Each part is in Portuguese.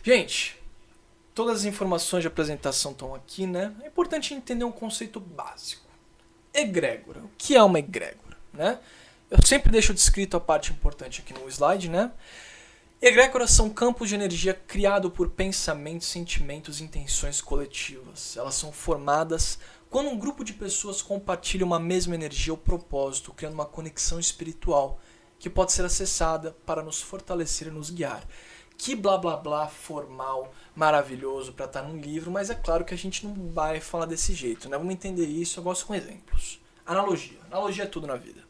Gente, todas as informações de apresentação estão aqui, né? É importante entender um conceito básico. Egrégora. O que é uma egrégora, né? Eu sempre deixo descrito a parte importante aqui no slide, né? Egrégoras são campos de energia criados por pensamentos, sentimentos e intenções coletivas. Elas são formadas quando um grupo de pessoas compartilha uma mesma energia ou propósito, criando uma conexão espiritual que pode ser acessada para nos fortalecer e nos guiar. Que blá blá blá formal, maravilhoso para estar num livro, mas é claro que a gente não vai falar desse jeito, né? Vamos entender isso, eu gosto com exemplos. Analogia. Analogia é tudo na vida.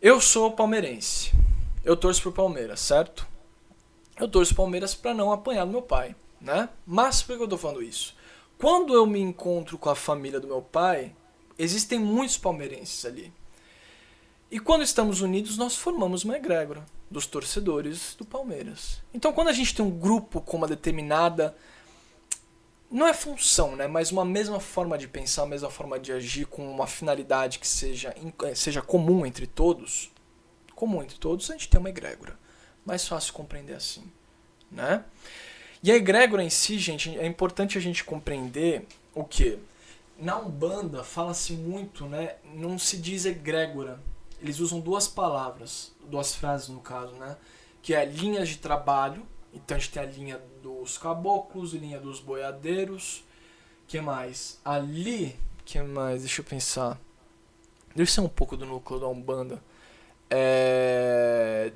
Eu sou palmeirense. Eu torço pro Palmeiras, certo? Eu torço pro Palmeiras para não apanhar do meu pai, né? Mas por que eu tô falando isso? Quando eu me encontro com a família do meu pai, existem muitos palmeirenses ali. E quando estamos unidos, nós formamos uma egrégora dos torcedores do Palmeiras. Então, quando a gente tem um grupo com uma determinada, não é função, né? Mas uma mesma forma de pensar, uma mesma forma de agir, com uma finalidade que seja comum entre todos, a gente tem uma egrégora. Mais fácil compreender assim, né? E a egrégora em si, gente, é importante a gente compreender o que? Na Umbanda fala-se muito, né? Não se diz egrégora. Eles usam duas palavras, duas frases no caso, né? Que é linhas de trabalho. Então a gente tem a linha dos caboclos, a linha dos boiadeiros. Que mais? Ali, que mais? Deixa eu pensar. Deve ser um pouco do núcleo da Umbanda.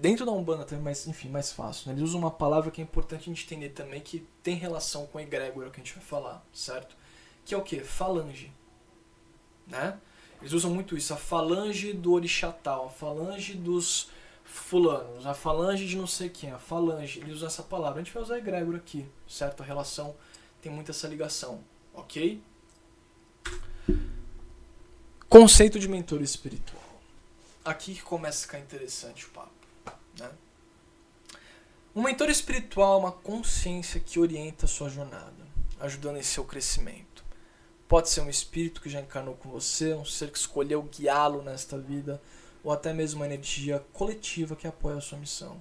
Dentro da Umbanda também, mas enfim, mais fácil. Né? Eles usam uma palavra que é importante a gente entender também, que tem relação com a egrégora que a gente vai falar, certo? Que é o quê? Falange. Né? Eles usam muito isso, a falange do orixá tal, a falange dos fulanos, a falange de não sei quem, a falange. Eles usam essa palavra. A gente vai usar a egrégora aqui, certo? A relação tem muito essa ligação, ok? Conceito de mentor espiritual. Aqui que começa a ficar interessante o papo, né? Um mentor espiritual é uma consciência que orienta a sua jornada, ajudando em seu crescimento. Pode ser um espírito que já encarnou com você, um ser que escolheu guiá-lo nesta vida, ou até mesmo uma energia coletiva que apoia a sua missão.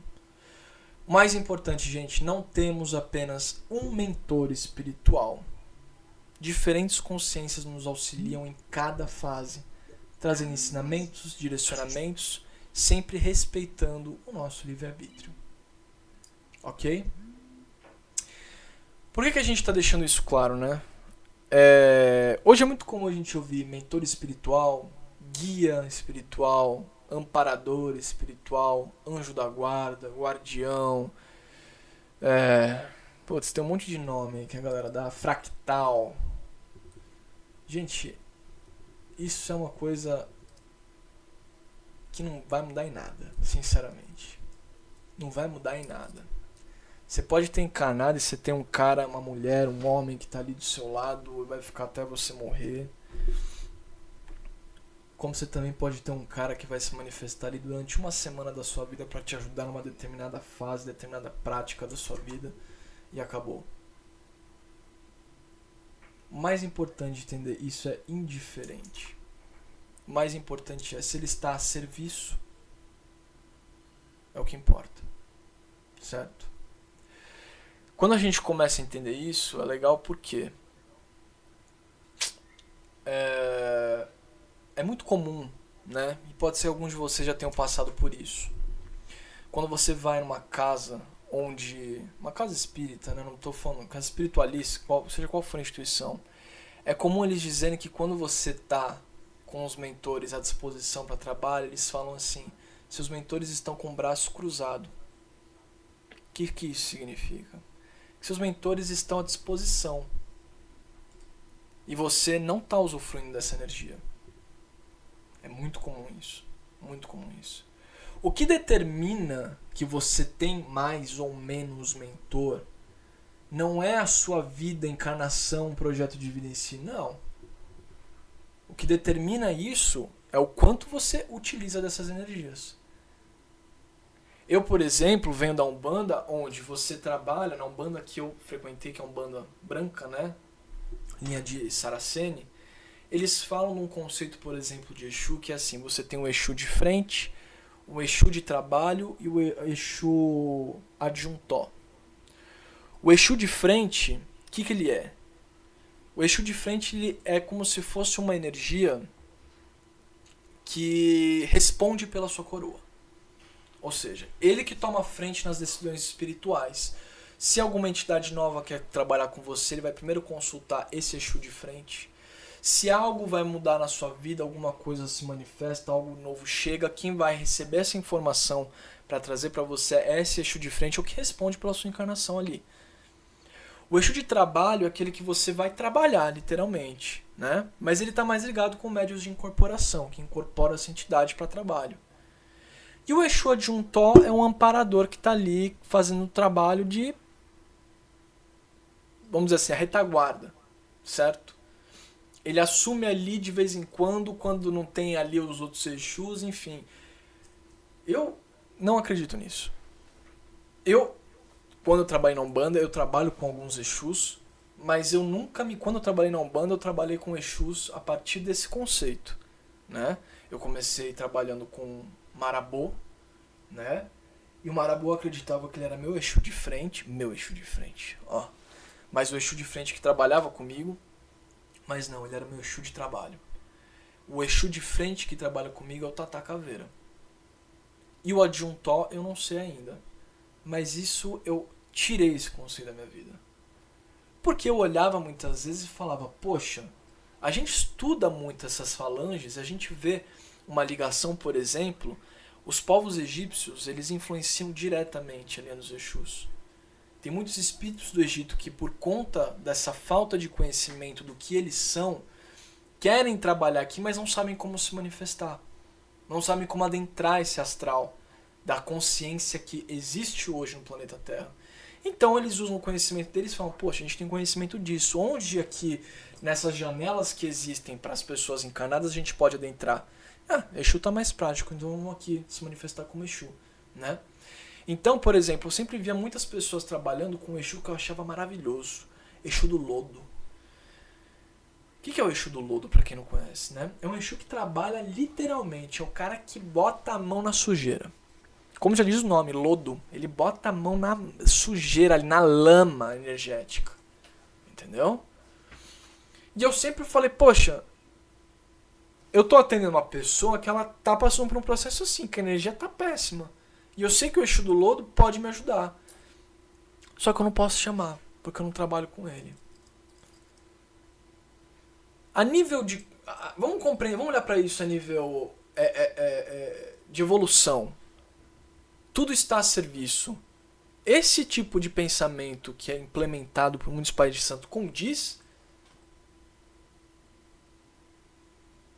O mais importante, gente, não temos apenas um mentor espiritual. Diferentes consciências nos auxiliam em cada fase, trazendo ensinamentos, direcionamentos, sempre respeitando o nosso livre-arbítrio. Ok? Por que a gente está deixando isso claro, né? Hoje é muito comum a gente ouvir mentor espiritual, guia espiritual, amparador espiritual, anjo da guarda, guardião. Putz, tem um monte de nome aí que a galera dá. Fractal. Gente, isso é uma coisa que não vai mudar em nada, sinceramente. Não vai mudar em nada. Você pode ter encarnado e você tem um cara, uma mulher, um homem que está ali do seu lado e vai ficar até você morrer. Como você também pode ter um cara que vai se manifestar ali durante uma semana da sua vida para te ajudar numa determinada fase, determinada prática da sua vida e acabou. O mais importante de entender isso é indiferente. O mais importante é se ele está a serviço. É o que importa. Certo? Quando a gente começa a entender isso, é legal porque é muito comum, né? E pode ser que alguns de vocês já tenham passado por isso. Quando você vai numa casa uma casa espírita, né? Não estou falando casa espiritualista, seja qual for a instituição, é comum eles dizerem que quando você está com os mentores à disposição para trabalho, eles falam assim: seus mentores estão com o braço cruzado. O que isso significa? Que seus mentores estão à disposição e você não está usufruindo dessa energia. É muito comum isso. Muito comum isso. O que determina que você tem mais ou menos mentor não é a sua vida, encarnação, projeto de vida em si, não. O que determina isso é o quanto você utiliza dessas energias. Eu, por exemplo, venho da Umbanda, onde você trabalha, na Umbanda que eu frequentei, que é a Umbanda branca, né? Linha de Saraceni. Eles falam num conceito, por exemplo, de Exu, que é assim: você tem um Exu de frente, um Exu de trabalho e o Exu adjuntó. O Exu de frente, o que ele é? O Exu de frente ele é como se fosse uma energia que responde pela sua coroa. Ou seja, ele que toma a frente nas decisões espirituais. Se alguma entidade nova quer trabalhar com você, ele vai primeiro consultar esse Exu de frente. Se algo vai mudar na sua vida, alguma coisa se manifesta, algo novo chega, quem vai receber essa informação para trazer para você é esse Exu de frente, o que responde pela sua encarnação ali. O Exu de trabalho é aquele que você vai trabalhar, literalmente, né? Mas ele está mais ligado com médios de incorporação, que incorpora essa entidade para trabalho. E o Exu adjuntó é um amparador que está ali fazendo o trabalho de, vamos dizer assim, a retaguarda, certo? Ele assume ali de vez em quando não tem ali os outros Exus, enfim. Eu não acredito nisso. Quando eu trabalhei na Umbanda, eu trabalho com alguns Exus, mas quando eu trabalhei na Umbanda, eu trabalhei com Exus a partir desse conceito, né? Eu comecei trabalhando com Marabô, né? E o Marabô acreditava que ele era meu Exu de frente, ó. Mas o Exu de frente que trabalhava comigo, mas não, ele era meu Exu de trabalho. O Exu de frente que trabalha comigo é o Tata Caveira. E o adjuntó eu não sei ainda. Mas isso eu tirei esse conceito da minha vida. Porque eu olhava muitas vezes e falava, poxa, a gente estuda muito essas falanges, a gente vê uma ligação, por exemplo, os povos egípcios, eles influenciam diretamente ali nos Exus. Tem muitos espíritos do Egito que, por conta dessa falta de conhecimento do que eles são, querem trabalhar aqui, mas não sabem como se manifestar. Não sabem como adentrar esse astral da consciência que existe hoje no planeta Terra. Então eles usam o conhecimento deles e falam, poxa, a gente tem conhecimento disso. Onde aqui, nessas janelas que existem para as pessoas encarnadas, a gente pode adentrar? Exu está mais prático, então vamos aqui se manifestar como Exu, né? Então, por exemplo, eu sempre via muitas pessoas trabalhando com um Exu que eu achava maravilhoso. Exu do lodo. O que é o Exu do lodo, para quem não conhece, né? É um Exu que trabalha literalmente, é o cara que bota a mão na sujeira. Como já diz o nome, lodo, ele bota a mão na sujeira, ali na lama energética. Entendeu? E eu sempre falei, poxa, eu tô atendendo uma pessoa que ela tá passando por um processo assim, que a energia tá péssima. E eu sei que o Exu do lodo pode me ajudar. Só que eu não posso chamar, porque eu não trabalho com ele. A nível de... Vamos compreender, vamos olhar para isso a nível de evolução. Tudo está a serviço. Esse tipo de pensamento que é implementado por muitos pais de santo condiz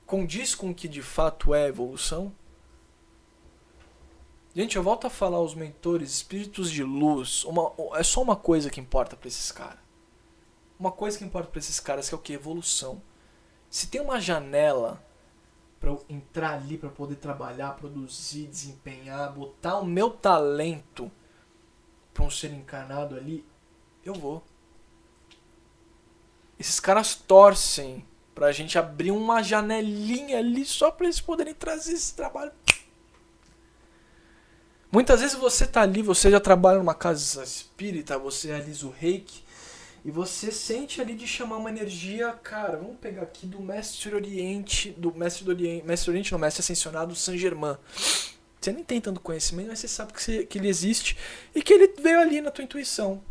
com o que de fato é evolução? Gente, eu volto a falar, os mentores, espíritos de luz, é só uma coisa que importa para esses caras. Uma coisa que importa para esses caras que é o que? Evolução. Se tem uma janela para eu entrar ali, para poder trabalhar, produzir, desempenhar, botar o meu talento para um ser encarnado ali, eu vou. Esses caras torcem pra gente abrir uma janelinha ali só para eles poderem trazer esse trabalho. Muitas vezes você tá ali, você já trabalha numa casa espírita, você realiza o reiki, e você sente ali de chamar uma energia, cara, vamos pegar aqui do Mestre Oriente, Mestre Ascensionado Saint Germain. Você nem tem tanto conhecimento, mas você sabe que ele existe e que ele veio ali na tua intuição.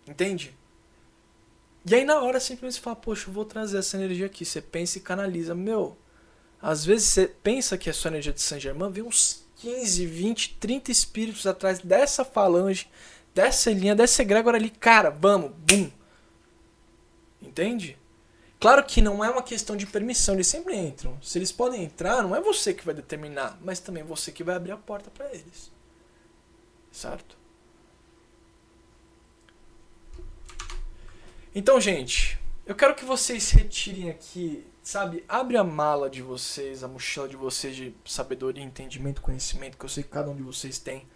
Entende? E aí na hora simplesmente você fala, poxa, eu vou trazer essa energia aqui. Você pensa e canaliza. Às vezes você pensa que é só energia de Saint Germain, vem uns 15, 20, 30 espíritos atrás dessa falange, dessa linha, dessa egrégora ali, cara, vamos, bum. Entende? Claro que não é uma questão de permissão, eles sempre entram. Se eles podem entrar, não é você que vai determinar, mas também você que vai abrir a porta para eles. Certo? Então, gente, eu quero que vocês retirem aqui, sabe, abre a mala de vocês, a mochila de vocês de sabedoria, entendimento, conhecimento, que eu sei que cada um de vocês tem.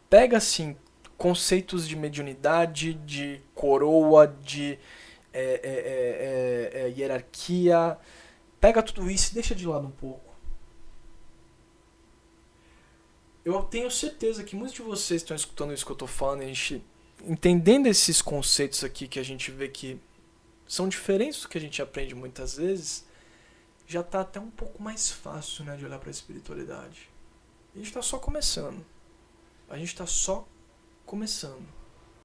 Pega, assim, conceitos de mediunidade, de coroa, de hierarquia. Pega tudo isso e deixa de lado um pouco. Eu tenho certeza que muitos de vocês estão escutando isso que eu tô falando, a gente entendendo esses conceitos aqui que a gente vê que são diferentes do que a gente aprende muitas vezes, já está até um pouco mais fácil, né, de olhar para a espiritualidade. A gente está só começando. A gente está só começando.